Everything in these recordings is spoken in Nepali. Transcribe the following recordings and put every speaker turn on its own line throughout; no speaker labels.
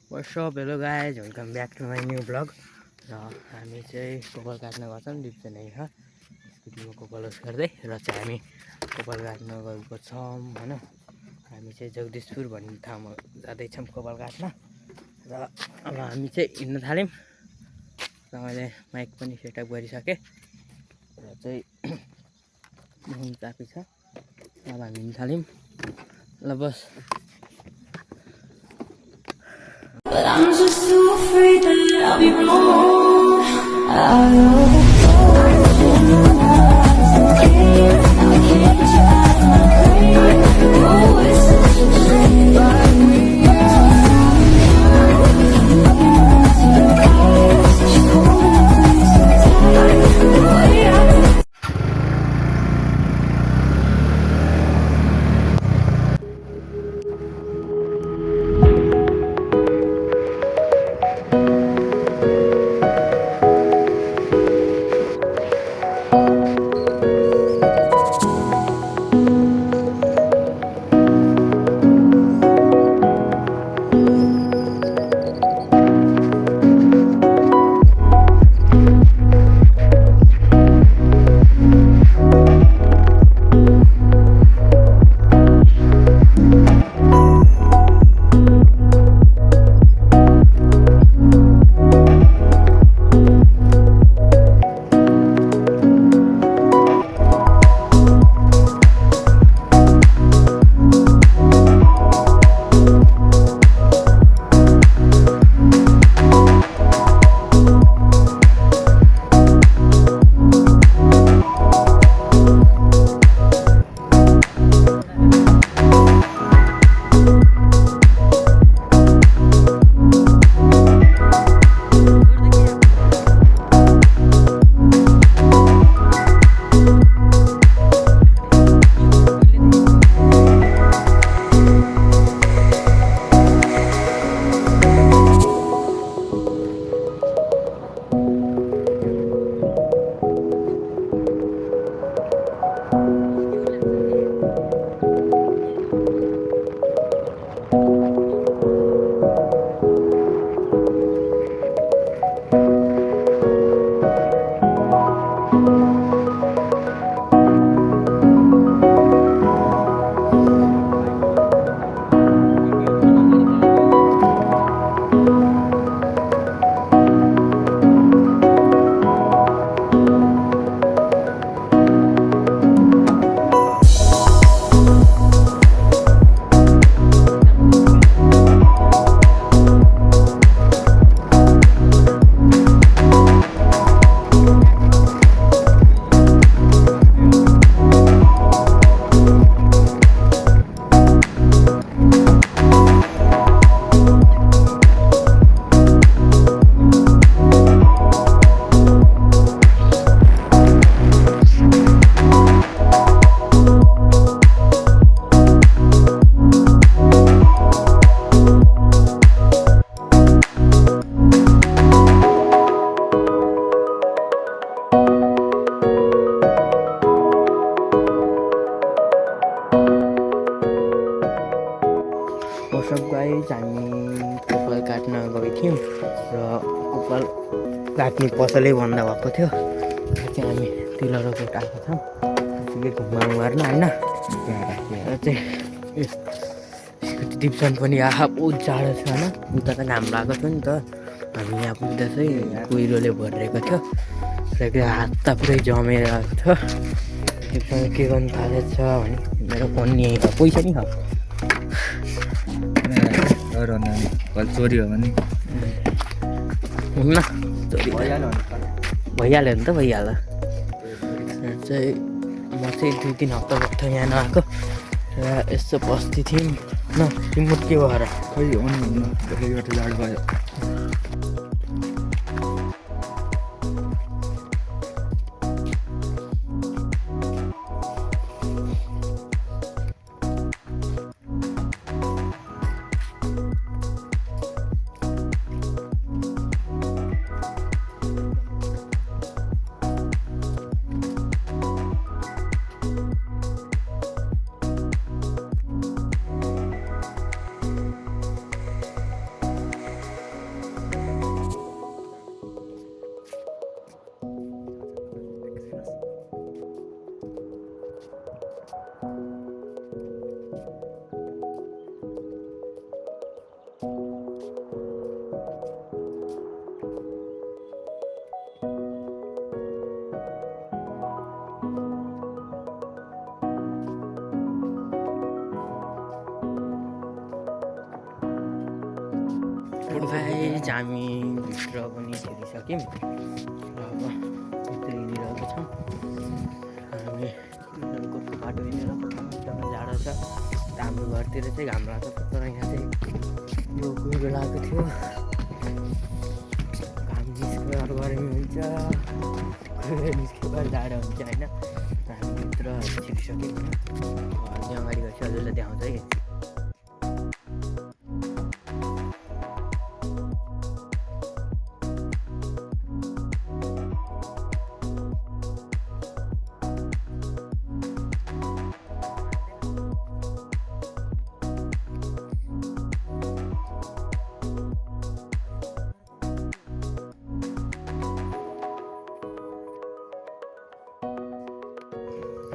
What's up, hello guys, welcome back to my new vlog. र हामी चाहिँ कोपल काट्न गछौँ दिपजना यहाँ स्कुटीमा कोपलस गर्दै र चाहिँ हामी कोपल काट्न गएको छौँ हैन। हामी चाहिँ जगदीशपुर भन्ने ठाउँमा जाँदैछौँ कोपल काट्न र अब हामी चाहिँ हिँड्न थाल्यौँ र मैले माइक पनि सेटअप गरिसकेँ र चाहिँ मुन चापी छ। अब हामी हिँड्न थाल्यौँ ल बस।
But I'm just too afraid that I'll be wrong. I know I can't try my brain. Oh, it's such a shame. But we
sub guys हामी कोपल काट्न गएको थियौँ र कोपल काट्ने पसलै बन्द भएको थियो र चाहिँ हामी तिलरोकोट आएको छौँ ठिकै घुमघाम गर्न होइन। र चाहिँ स्कुटी टिप्सन पनि बहुत जाडो छ होइन। उता त घाम भएको थियो नि त हामी यहाँ पुग्दा चाहिँ कुहिरोले भरिरहेको थियो र हात त पुरै जमेर आएको थियो। टिप्सन के गर्नु थालेछ भने मेरो फोन नि यहीँ छ, पैसा नि छ
चोरी हो भने
हुन्न, चोरी भइहाल्यो नि त भइहाल्यो। चाहिँ म चाहिँ 2-3 हप्ता भयो यहाँ नआएको र यसो बस्ती थियौँ न। तिम्रो के भएर
खोइ हुन्न त्यसले गर्दा जाडो भयो।
गाइज हामी भित्र पनि छिरिसक्यौँ र अब भित्र हिँडिरहेको छौँ। हामी तिनीहरूको बाटो हिँडेर एकदमै जाडो छ। हाम्रो घरतिर चाहिँ घाम लाग्छ, तर यहाँ चाहिँ यो कोही बेलाको थियो घाम निस्केर गर्मी हुन्छ, कोही बेला निस्केर जाडो हुन्छ होइन। हामी भित्र छिरिसक्यौँ होइन। अनि अगाडि गएपछि हजुरलाई देखाउँछ है।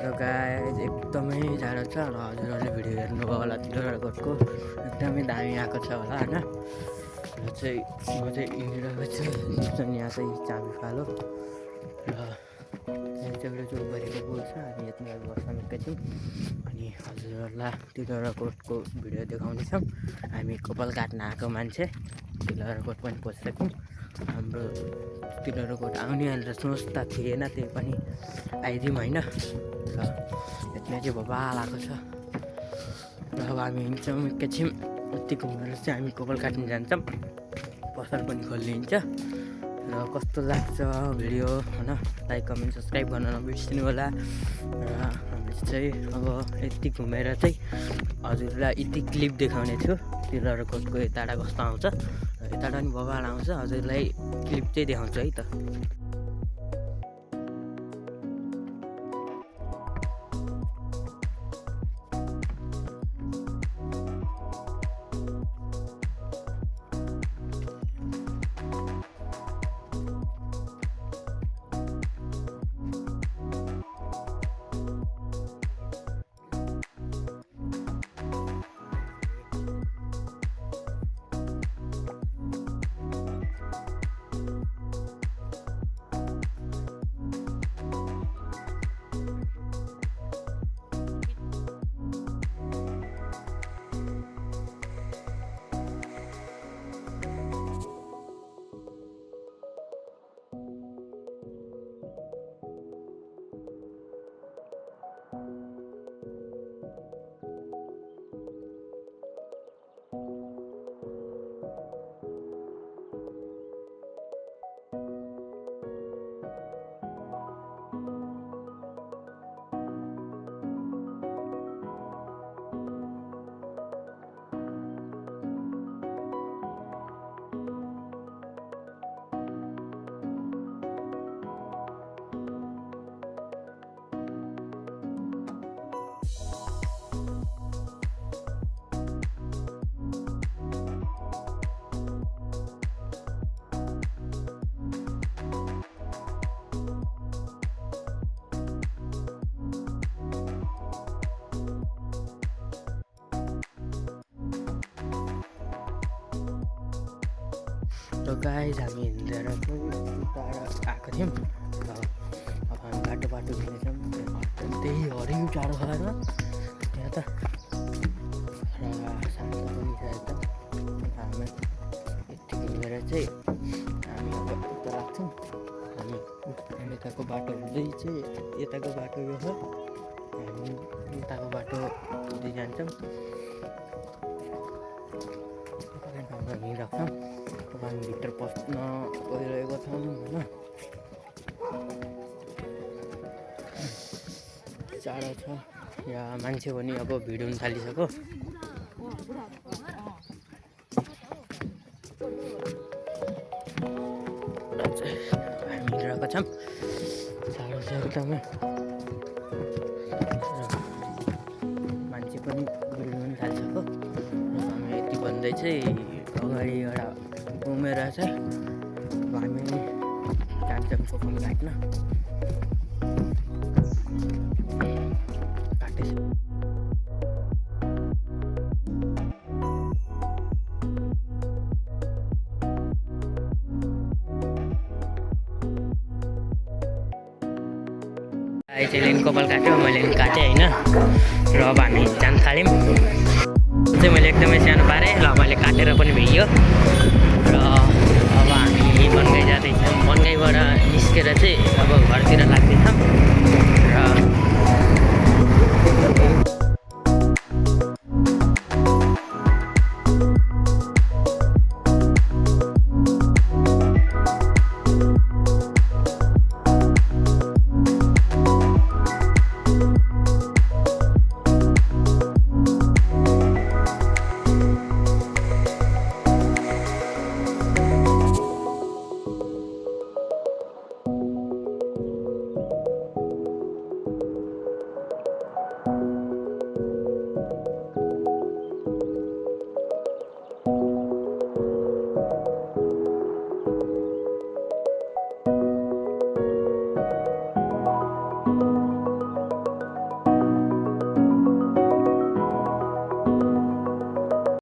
र गाइज एकदमै जाडो छ र हजुरहरूले भिडियो हेर्नुभयो होला तिनीहरूको एकदमै दामी आएको छ होला होइन। र चाहिँ म चाहिँ हिँडिरहेको छु। यहाँ चाहिँ चाबी फालो र यहाँ चाहिँ एउटा जोक गरेको बोल छ। हामी यति बस्न निस्केछौँ अनि हजुरहरूलाई तिनीहरूको भिडियो देखाउनेछौँ। हामी कपाल काट्न आएको मान्छे तिनीहरूको पनि पसिसक्यौँ। हाम्रो तिनीहरूको आउने भनेर सोच्दा थिएन, त्यही पनि आइदिउँ होइन। र यतिमा चाहिँ भोपाल आएको छ र अब हामी हिँड्छौँ एकैछिन। यति घुमेर चाहिँ हामी कपाल काट्न जान्छौँ। पसल पनि खोलिन्छ र कस्तो लाग्छ भिडियो होइन, लाइक कमेन्ट सब्सक्राइब गर्न नबिर्सिनु होला। र हामीले चाहिँ अब यति घुमेर चाहिँ हजुरलाई यति क्लिप देखाउने थियो। तिनीहरूको यताबाट कस्तो आउँछ र यताबाट पनि भोपाल आउँछ, हजुरलाई क्लिप चाहिँ देखाउँछु है त। र गाइज हामी हिँडेर चाहिँ टाढा आएको थियौँ र अब हामी बाटो हिँड्नेछौँ। त्यही हरियो टाढो छ होइन यहाँ त, र शान्त पनि छ एकदम। हामी यति घुमेर चाहिँ हामी अब उता लाग्छौँ। हामी यताको बाटो हुँदै चाहिँ यताको बाटो यो हो, हामी यताको बाटो हुँदै जान्छौँ। हिँडिरहेको छौँ। हामी भित्र पस्न गइरहेको छौँ होइन। जाडो छ यहाँ, मान्छे पनि अब भिड हुन थालिसक्यो। हामी हिँडिरहेको छौँ। जाडो छ एकदमै, मान्छे पनि भिड हुन थालिसक्यो। र हामी यति भन्दै चाहिँ अगाडि एउटा घुमेर चाहिँ हामी जान्छौँ कपाल काट्न। चाहिँ कपाल काट्यो मैले काटेँ होइन र अब हामी जान थाल्यौँ चाहिँ मैले एकदमै सानो पारेँ ल मैले काटेर पनि भ्याइयो र अब हामी बनगाई जाँदैछौँ बनगाईबाट निस्केर चाहिँ अब घरतिर लाग्दैछौँ र